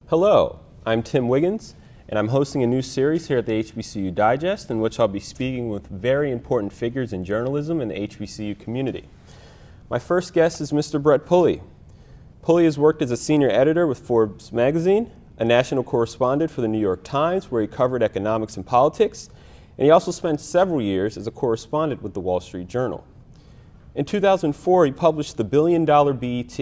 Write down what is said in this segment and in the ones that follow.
Hello, I'm Tim Wiggins, and I'm hosting a new series here at the HBCU Digest in which I'll be speaking with very important figures in journalism and the HBCU community. My first guest is Mr. Brett Pulley. Pulley has worked as a senior editor with Forbes magazine, a national correspondent for the New York Times where he covered economics and politics, and he also spent several years as a correspondent with the Wall Street Journal. In 2004, he published The $1 Billion BET,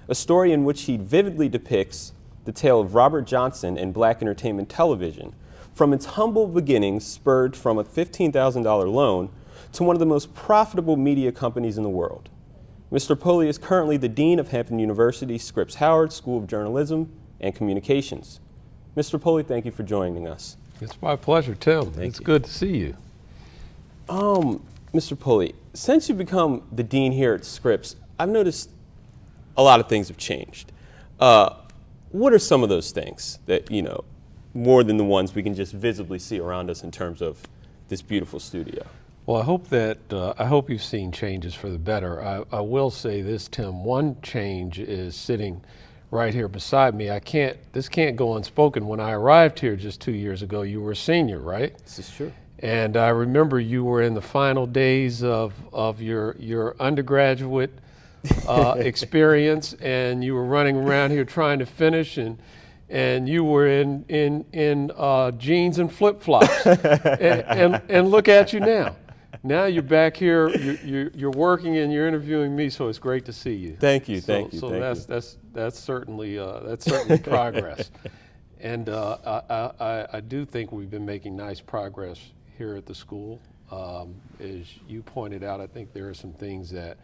a story in which he vividly depicts the tale of Robert Johnson and black entertainment television, from its humble beginnings spurred from a $15,000 loan to one of the most profitable media companies in the world. Mr. Pulley is currently the Dean of Hampton University's Scripps Howard School of Journalism and Communications. Mr. Pulley, thank you for joining us. It's my pleasure, Tim. It's good to see you. Mr. Pulley, since you've become the Dean here at Scripps, I've noticed a lot of things have changed. What are some of those things that, more than the ones we can just visibly see around us in terms of this beautiful studio? Well, I hope you've seen changes for the better. I will say this, Tim. One change is sitting right here beside me. This can't go unspoken. When I arrived here just 2 years ago, you were a senior, right? This is true. And I remember you were in the final days of your undergraduate experience, and you were running around here trying to finish, and you were in jeans and flip-flops. and look at you now. Now you're back here. You're working and you're interviewing me. So it's great to see you. Thank you. So that's certainly progress. And I do think we've been making nice progress here at the school. As you pointed out, I think there are some things that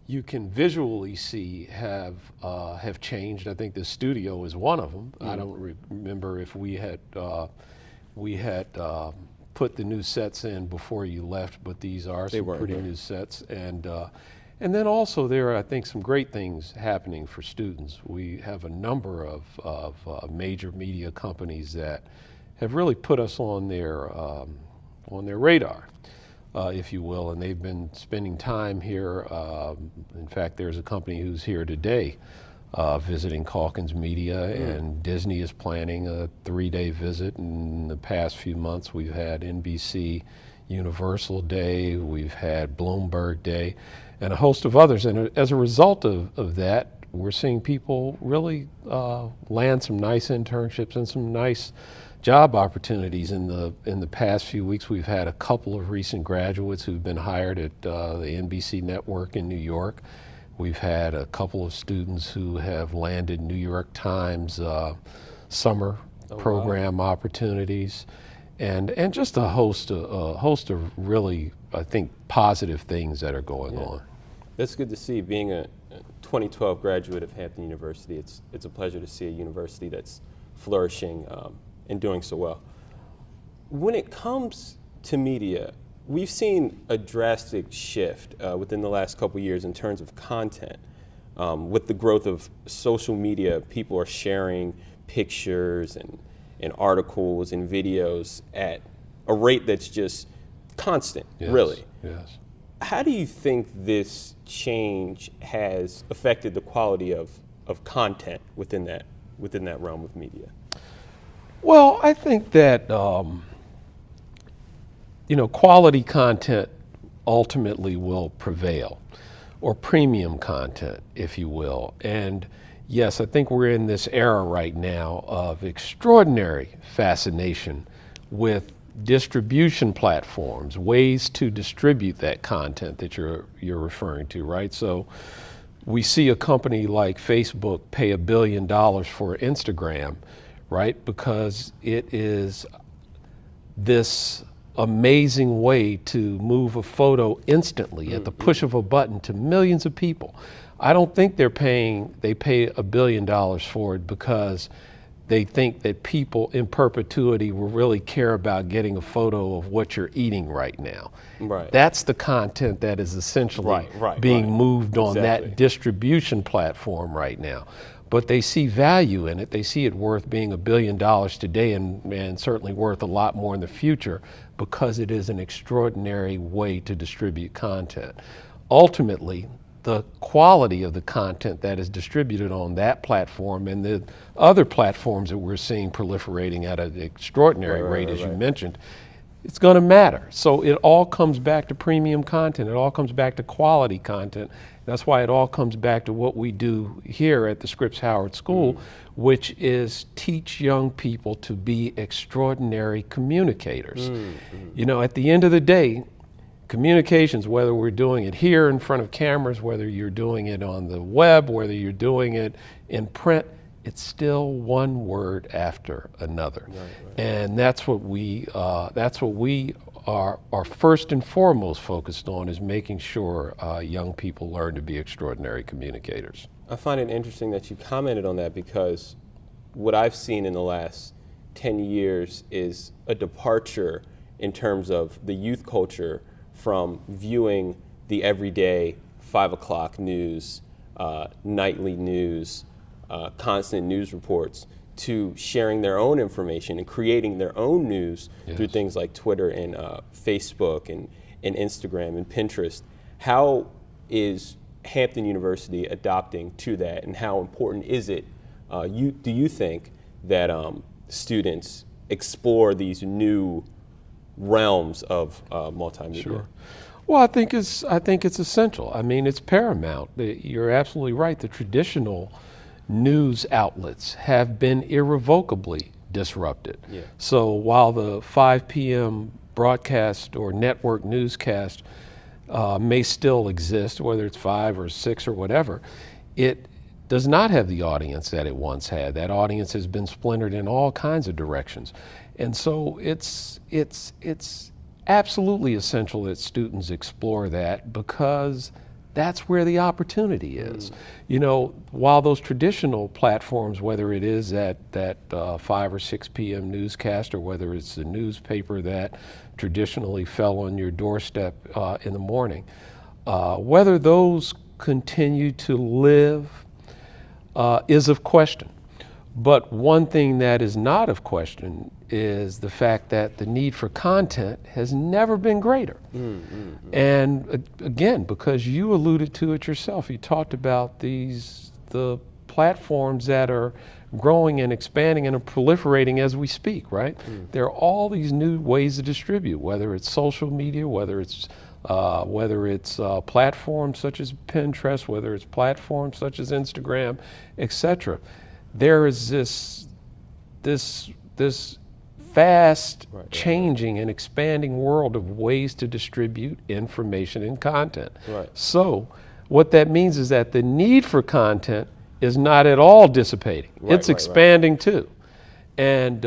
you can visually see have changed. I think the studio is one of them. I don't remember if we had put the new sets in before you left, but these are some pretty new sets. And then also there are, I think, some great things happening for students. We have a number of major media companies that have really put us on their radar, if you will, and they've been spending time here. In fact, there's a company who's here today visiting Calkins Media, and Disney is planning a 3-day visit. In the past few months, we've had NBC Universal Day, we've had Bloomberg Day, and a host of others. And as a result of that, we're seeing people really land some nice internships and some nice job opportunities. In the past few weeks, we've had a couple of recent graduates who've been hired at the NBC network in New York. We've had a couple of students who have landed New York Times summer program opportunities, and just a host of really, I think, positive things that are going on. That's good to see. Being a 2012 graduate of Hampton University, it's a pleasure to see a university that's flourishing and doing so well. When it comes to media, we've seen a drastic shift within the last couple years in terms of content. With the growth of social media, people are sharing pictures and articles and videos at a rate that's just constant, really. Yes. How do you think this change has affected the quality of content within that realm of media? Well, I think that quality content ultimately will prevail, or premium content, if you will. And yes, I think we're in this era right now of extraordinary fascination with distribution platforms, ways to distribute that content that you're referring to, right? So we see a company like Facebook pay $1 billion for Instagram, right? Because it is this amazing way to move a photo instantly at the push of a button to millions of people. I don't think they pay $1 billion for it because they think that people in perpetuity will really care about getting a photo of what you're eating right now. Right. That's the content that is essentially being moved on that distribution platform right now. But they see value in it. They see it worth being $1 billion today and certainly worth a lot more in the future because it is an extraordinary way to distribute content. Ultimately, the quality of the content that is distributed on that platform and the other platforms that we're seeing proliferating at an extraordinary rate, as you mentioned, it's going to matter. So it all comes back to premium content. It all comes back to quality content. That's why it all comes back to what we do here at the Scripps Howard School, which is teach young people to be extraordinary communicators. You know, at the end of the day, communications, whether we're doing it here in front of cameras, whether you're doing it on the web, whether you're doing it in print, it's still one word after another. And that's what we are first and foremost focused on, is making sure young people learn to be extraordinary communicators. I find it interesting that you commented on that, because what I've seen in the last 10 years is a departure in terms of the youth culture from viewing the everyday 5 o'clock news, nightly news, constant news reports, to sharing their own information and creating their own news through things like Twitter and Facebook and Instagram and Pinterest. How is Hampton University adopting to that, and how important is it, do you think, that students explore these new realms of multimedia? Sure. Well, I think it's essential. I mean, it's paramount. You're absolutely right. The traditional news outlets have been irrevocably disrupted. So while the 5 p.m. broadcast or network newscast may still exist, whether it's 5 or 6 or whatever, it does not have the audience that it once had. That audience has been splintered in all kinds of directions. And so it's absolutely essential that students explore that, because that's where the opportunity is. You know, while those traditional platforms, whether it is that 5 or 6 p.m. newscast, or whether it's the newspaper that traditionally fell on your doorstep in the morning, whether those continue to live is of question. But one thing that is not of question is the fact that the need for content has never been greater. And again, because you alluded to it yourself, you talked about the platforms that are growing and expanding and are proliferating as we speak, right? There are all these new ways to distribute, whether it's social media, whether it's platforms such as Pinterest, whether it's platforms such as Instagram, etc. There is this fast changing and expanding world of ways to distribute information and content. So what that means is that the need for content is not at all dissipating. It's expanding too. And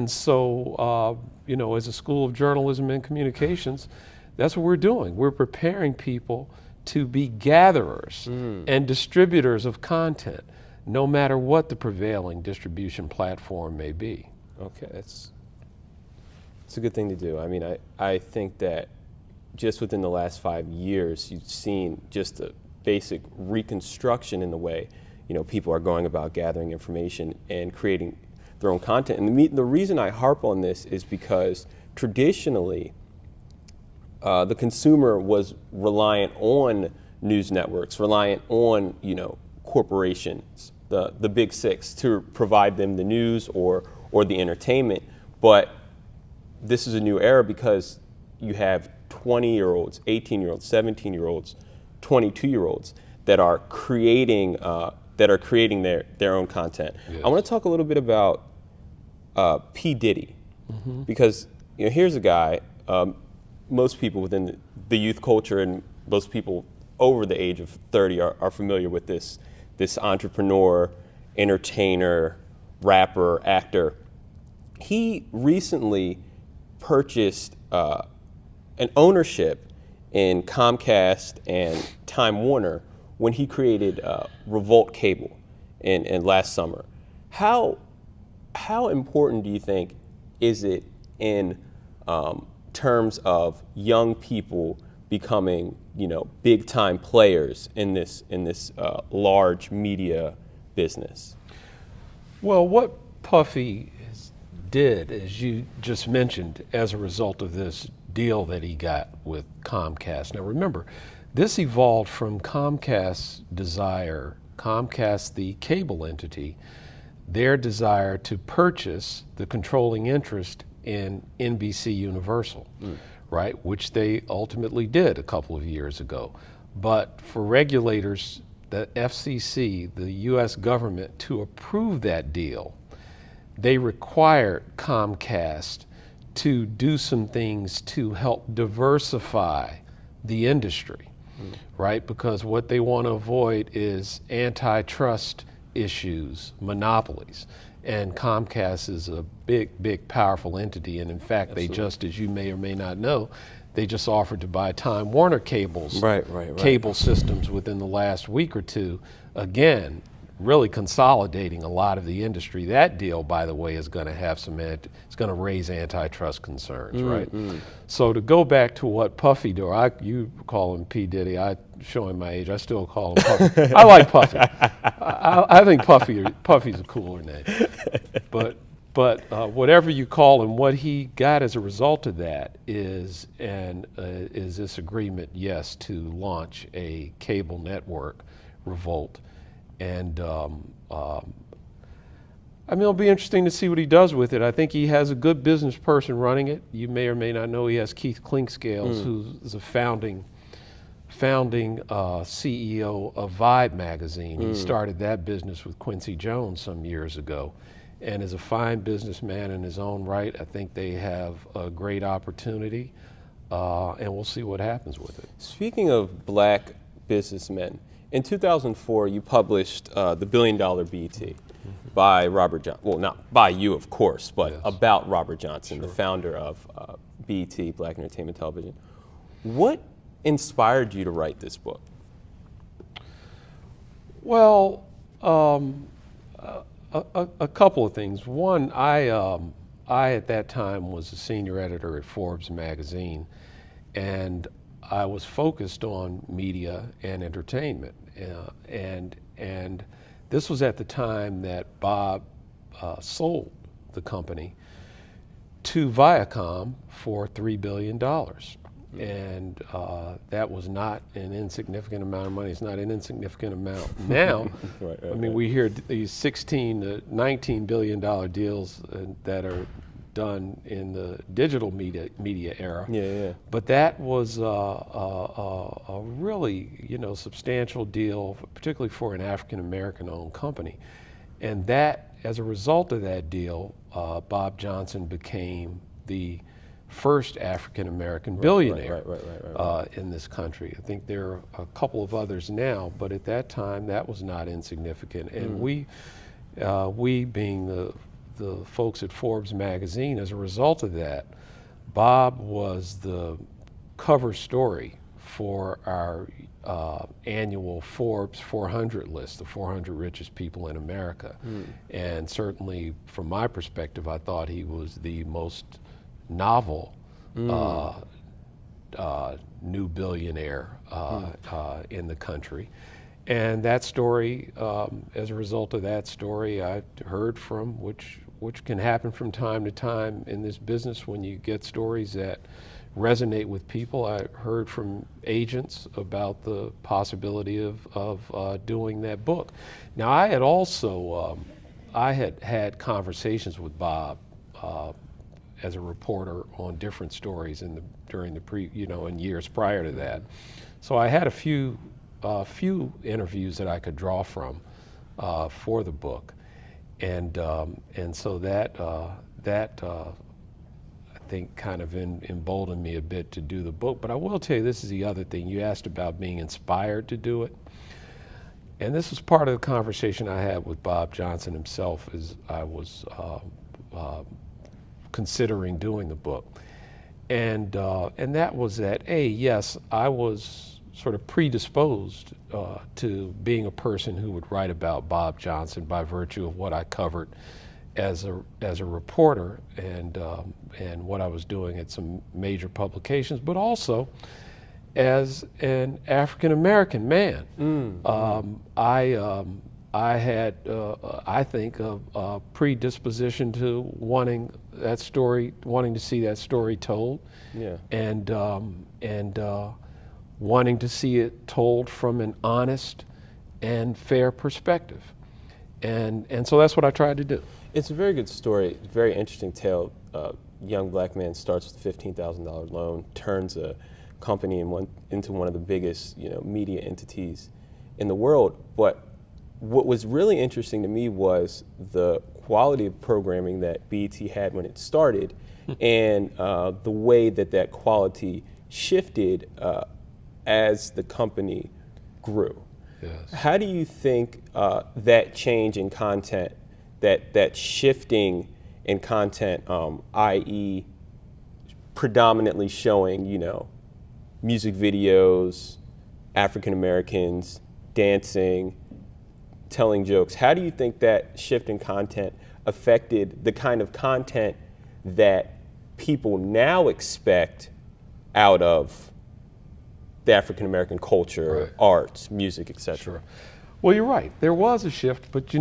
so you know, as a School of Journalism and Communications, that's what we're doing. We're preparing people to be gatherers and distributors of content, no matter what the prevailing distribution platform may be. Okay, it's a good thing to do. I mean, I think that just within the last 5 years, you've seen just a basic reconstruction in the way, you know, people are going about gathering information and creating their own content. And the reason I harp on this is because traditionally, the consumer was reliant on news networks, reliant on, you know, corporations, the big six, to provide them the news or the entertainment. But this is a new era, because you have 20-year-olds, 18-year-olds, 17-year-olds, 22-year-olds that are creating their own content. I want to talk a little bit about P. Diddy, because, you know, here's a guy. Most people within the youth culture and most people over the age of 30 are familiar with this entrepreneur, entertainer, rapper, actor. He recently purchased an ownership in Comcast and Time Warner when he created Revolt Cable in last summer. How important do you think is it in terms of young people becoming, you know, big time players in this large media business? Well, what Puffy did, as you just mentioned, as a result of this deal that he got with Comcast. Now remember, This evolved from Comcast's desire, Comcast, the cable entity, their desire to purchase the controlling interest in NBC Universal, right, which they ultimately did a couple of years ago. But for regulators, the FCC, the U.S. government, to approve that deal, they required Comcast to do some things to help diversify the industry, right? Because what they want to avoid is antitrust issues, monopolies. And Comcast is a big, powerful entity. And in fact, Absolutely. They just, as you may or may not know, they just offered to buy Time Warner Cable's right. cable systems within the last week or two. Again, really consolidating a lot of the industry. That deal, by the way, is going to have it's going to raise antitrust concerns, right? So to go back to what Puffy do, you call him P. Diddy, I showing my age, I still call him Puffy. I like Puffy. I think Puffy's a cooler name. But whatever you call him, what he got as a result of that is this agreement, yes, to launch a cable network revolt. And it'll be interesting to see what he does with it. I think he has a good business person running it. You may or may not know he has Keith Clinkscales, who's a founding CEO of Vibe magazine. He started that business with Quincy Jones some years ago, and is a fine businessman in his own right. I think they have a great opportunity, and we'll see what happens with it. Speaking of black businessmen, in 2004, you published The $1 Billion BET by Robert Johnson. Well, not by you, of course, but yes. About Robert Johnson, Sure. the founder of BET, Black Entertainment Television. What inspired you to write this book? Well, a couple of things. One, I at that time was a senior editor at Forbes magazine, and I was focused on media and entertainment, and this was at the time that Bob sold the company to Viacom for $3 billion. And that was not an insignificant amount of money. It's not an insignificant amount now. Right, we hear these $16 to $19 billion deals that are done in the digital media era. Yeah. But that was a really, substantial deal, particularly for an African American owned company. And that, as a result of that deal, Bob Johnson became the first African American billionaire in this country. I think there are a couple of others now, but at that time that was not insignificant. And we being the folks at Forbes magazine, as a result of that, Bob was the cover story for our annual Forbes 400 list, the 400 richest people in America. And certainly from my perspective, I thought he was the most novel new billionaire in the country. And that story, as a result of that story, I heard from, which can happen from time to time in this business when you get stories that resonate with people. I heard from agents about the possibility of doing that book. Now, I had also, I had conversations with Bob as a reporter on different stories in years prior to that. So I had a few interviews that I could draw from for the book, and so that I think kind of emboldened me a bit to do the book. But I will tell you, this is the other thing. You asked about being inspired to do it, and this was part of the conversation I had with Bob Johnson himself as I was considering doing the book, and that was that yes, I was sort of predisposed to being a person who would write about Bob Johnson by virtue of what I covered as a reporter and what I was doing at some major publications, but also as an African American man. I had, I think, a predisposition to wanting to see that story told. Yeah. And wanting to see it told from an honest and fair perspective. And so that's what I tried to do. It's a very good story, very interesting tale. Young black man starts with a $15,000 loan, turns a company into one of the biggest, media entities in the world. But what was really interesting to me was the quality of programming that BET had when it started, and the way that quality shifted as the company grew. Yes. How do you think that change in content, that shifting in content, i.e. predominantly showing, music videos, African Americans dancing, telling jokes, how do you think that shift in content affected the kind of content that people now expect out of the African American culture, right, arts, music, etc.? Sure. Well, you're right. There was a shift, but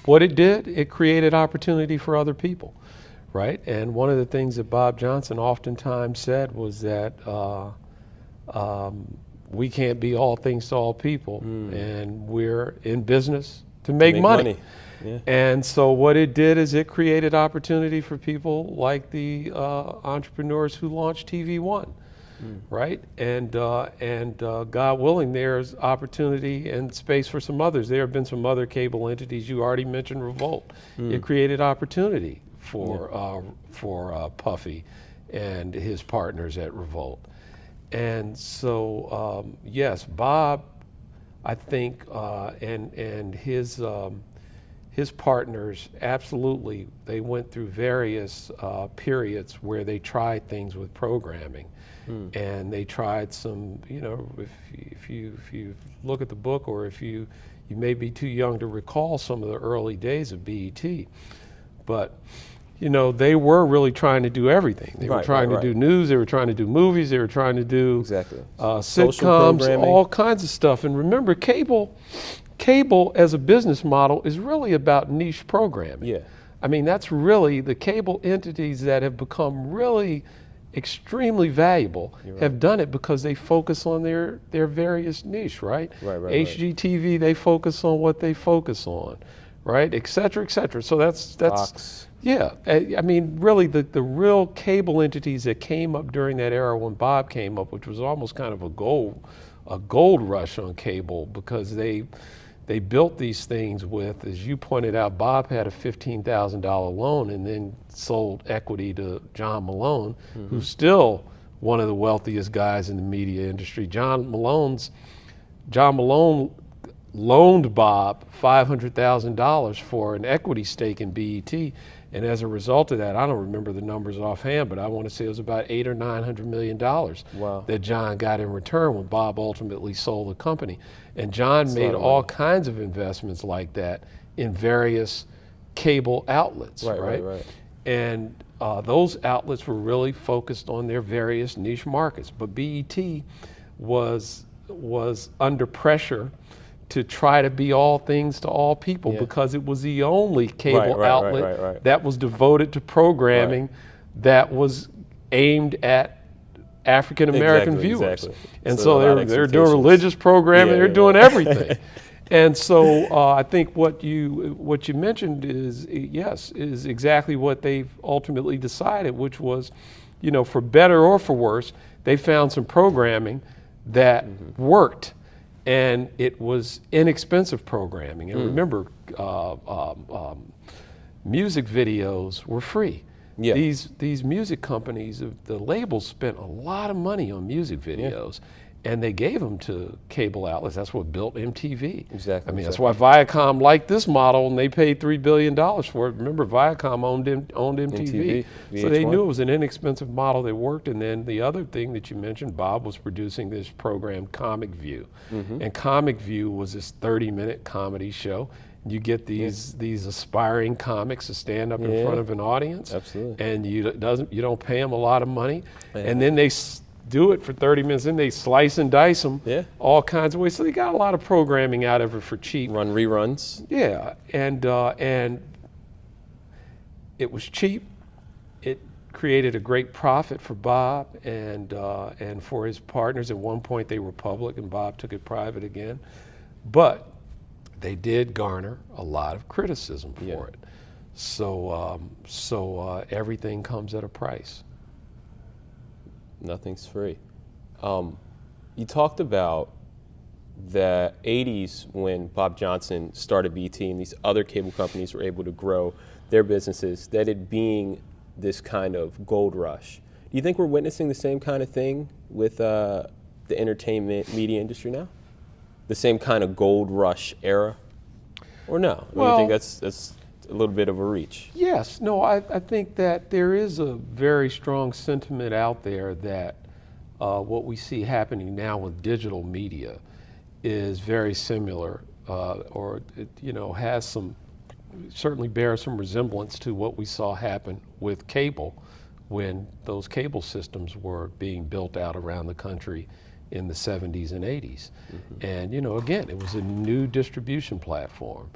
what it did, it created opportunity for other people, right? And one of the things that Bob Johnson oftentimes said was that we can't be all things to all people, and we're in business to make money. Yeah. And so what it did is it created opportunity for people like the entrepreneurs who launched TV One. Right? And God willing, there's opportunity and space for some others. There have been some other cable entities. You already mentioned Revolt. It created opportunity for Puffy and his partners at Revolt. And so, yes, Bob, I think, and his partners, absolutely, they went through various periods where they tried things with programming. And they tried some, if you look at the book, or if you may be too young to recall some of the early days of BET, but they were really trying to do everything. They were trying to do news, they were trying to do movies, they were trying to do sitcoms, all kinds of stuff. And remember, cable as a business model is really about niche programming. Yeah. I mean, that's really the cable entities that have become really extremely valuable, have done it because they focus on their various niche, right? HGTV, they focus on what they focus on, right? Et cetera, et cetera. So that's Fox. Yeah. I mean, really, the real cable entities that came up during that era when Bob came up, which was almost kind of a gold rush on cable, because they built these things with, as you pointed out, Bob had a $15,000 loan and then sold equity to John Malone, who's still one of the wealthiest guys in the media industry. John Malone loaned Bob $500,000 for an equity stake in BET. And as a result of that, I don't remember the numbers offhand, but I want to say it was about $800 or $900 million that John got in return when Bob ultimately sold the company. And John made all kinds of investments like that in various cable outlets, right? And those outlets were really focused on their various niche markets. But BET was under pressure to try to be all things to all people, because it was the only cable outlet that was devoted to programming that was aimed at African American viewers. And so they're doing religious programming, they're doing everything. And so I think what you mentioned is exactly what they've ultimately decided, which was, for better or for worse, they found some programming that worked. And it was inexpensive programming. And remember, music videos were free. Yeah. These music companies, the labels spent a lot of money on music videos, and they gave them to cable outlets. That's what built MTV. Exactly. I mean, that's why Viacom liked this model, and they paid $3 billion for it. Remember, Viacom owned MTV. So they knew it was an inexpensive model that worked. And then the other thing that you mentioned, Bob was producing this program, Comic View. And Comic View was this 30-minute comedy show. You get these aspiring comics to stand up in front of an audience. Absolutely. And you don't pay them a lot of money. And then they do it for 30 minutes, and they slice and dice them all kinds of ways. So they got a lot of programming out of it for cheap. Run reruns. Yeah, and it was cheap. It created a great profit for Bob and for his partners. At one point they were public and Bob took it private again. But they did garner a lot of criticism for it. So everything comes at a price. Nothing's free. You talked about the 80s when Bob Johnson started BT and these other cable companies were able to grow their businesses, that it being this kind of gold rush. Do you think we're witnessing the same kind of thing with the entertainment media industry now? The same kind of gold rush era? Or no? Well, you think that's a little bit of a reach? Yes. No, I think that there is a very strong sentiment out there that what we see happening now with digital media is very similar, or it, has some, certainly bears some resemblance to what we saw happen with cable when those cable systems were being built out around the country in the 70s and 80s. Mm-hmm. And again, it was a new distribution platform.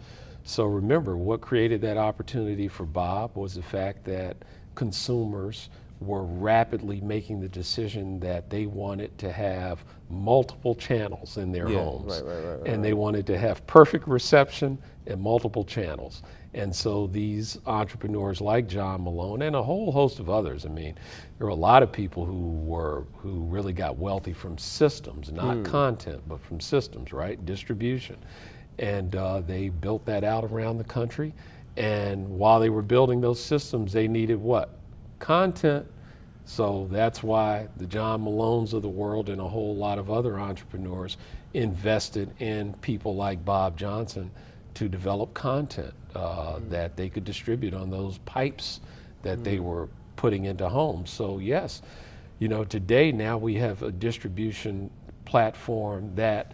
So remember, what created that opportunity for Bob was the fact that consumers were rapidly making the decision that they wanted to have multiple channels in their homes. Right, and they wanted to have perfect reception and multiple channels. And so these entrepreneurs like John Malone and a whole host of others, I mean, there were a lot of people who really got wealthy from systems, not content, but from systems, right? Distribution. And they built that out around the country. And while they were building those systems, they needed what? Content. So that's why the John Malones of the world and a whole lot of other entrepreneurs invested in people like Bob Johnson to develop content that they could distribute on those pipes that they were putting into homes. So yes, today now we have a distribution platform that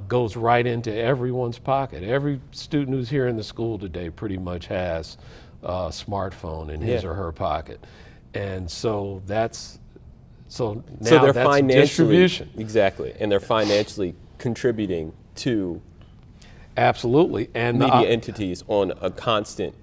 goes right into everyone's pocket. Every student who's here in the school today pretty much has a smartphone in his or her pocket. And so that's, so they're that's financially, distribution. Exactly, and they're financially contributing to absolutely, and media entities on a constant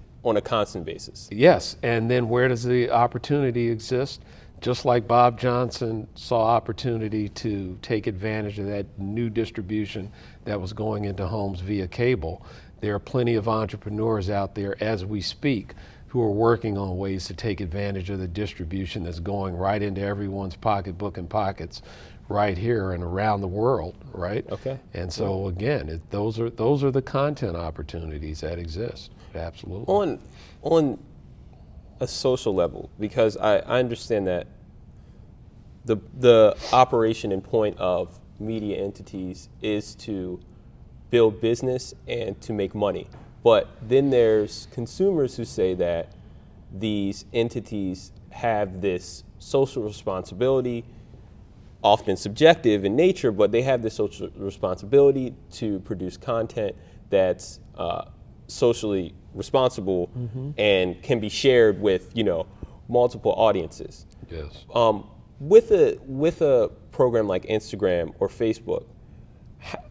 basis. Yes, and then where does the opportunity exist? Just like Bob Johnson saw opportunity to take advantage of that new distribution that was going into homes via cable, there are plenty of entrepreneurs out there as we speak who are working on ways to take advantage of the distribution that's going right into everyone's pocketbook and pockets right here and around the world, right? Okay. And so again, those are the content opportunities that exist. Absolutely. On a social level, because I understand that the operation and point of media entities is to build business and to make money. But then there's consumers who say that these entities have this social responsibility, often subjective in nature, but they have this social responsibility to produce content that's socially responsible and can be shared with multiple audiences. Yes. With a program like Instagram or Facebook,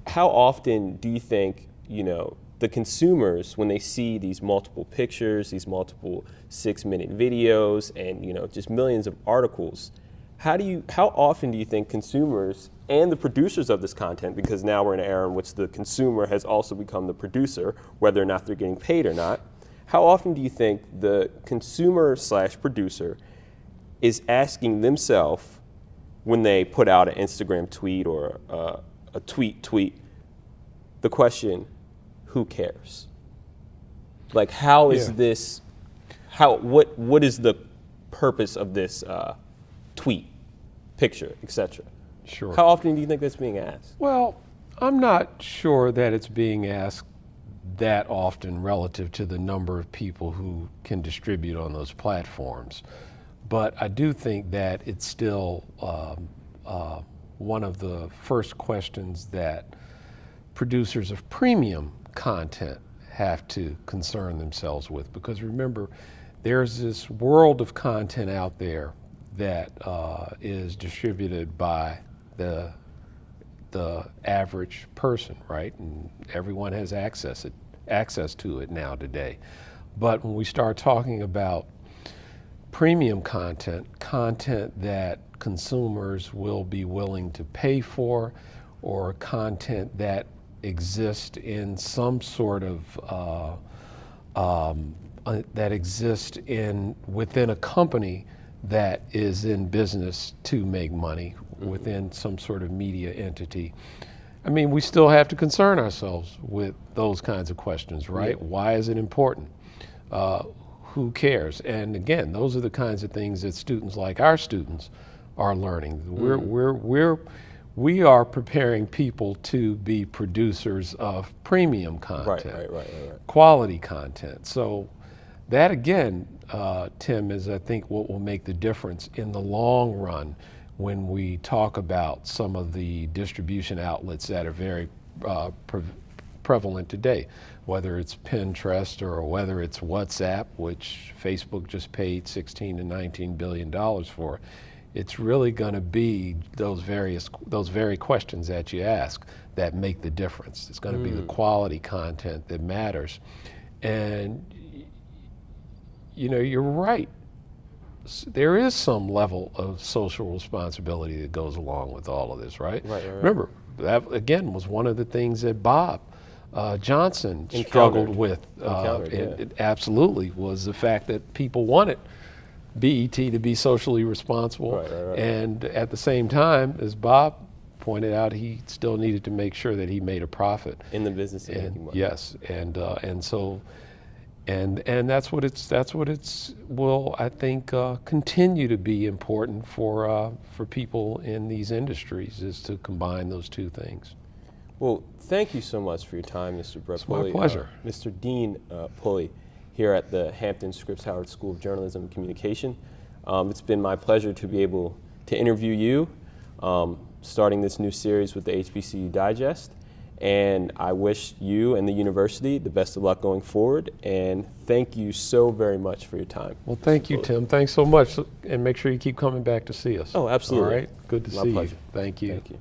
how often do you think the consumers, when they see these multiple pictures, these multiple 6-minute videos, and just millions of articles, how often do you think consumers and the producers of this content, because now we're in an era in which the consumer has also become the producer, whether or not they're getting paid or not, how often do you think the consumer/producer is asking themselves when they put out an Instagram tweet or a tweet the question, who cares? Like, how is this? What is the purpose of this tweet, picture, etc.? Sure. How often do you think that's being asked? Well, I'm not sure that it's being asked that often relative to the number of people who can distribute on those platforms. But I do think that it's still one of the first questions that producers of premium content have to concern themselves with. Because remember, there's this world of content out there that is distributed by the average person, right? And everyone has access to it now today. But when we start talking about premium content, content that consumers will be willing to pay for, or content that exists in some sort of that exists within a company that is in business to make money within some sort of media entity. I mean, we still have to concern ourselves with those kinds of questions, right? Yeah. Why is it important? Who cares? And again, those are the kinds of things that students like our students are learning. We are preparing people to be producers of premium content, right. quality content. So that again, Tim, is I think what will make the difference in the long run when we talk about some of the distribution outlets that are very prevalent today, whether it's Pinterest or whether it's WhatsApp, which Facebook just paid $16 to $19 billion for. It's really going to be those very questions that you ask that make the difference. It's going to be the quality content that matters. And you know, you're right. There is some level of social responsibility that goes along with all of this, right? Right. Remember, that again was one of the things that Bob Johnson struggled with. It absolutely was the fact that people wanted BET to be socially responsible, right. And at the same time, as Bob pointed out, he still needed to make sure that he made a profit in the business of making money. Yes, and so. And that's what it's will, I think, continue to be important for people in these industries, is to combine those two things. Well, thank you so much for your time, Mr. Brett Pulley. It's my pleasure. Mr. Dean Pulley here at the Hampton Scripps Howard School of Journalism and Communication. It's been my pleasure to be able to interview you, starting this new series with the HBCU Digest. And I wish you and the university the best of luck going forward. And thank you so very much for your time. Well, thank you, Tim. Thanks so much. And make sure you keep coming back to see us. Oh, absolutely. All right. Good to see you. Thank you. Thank you.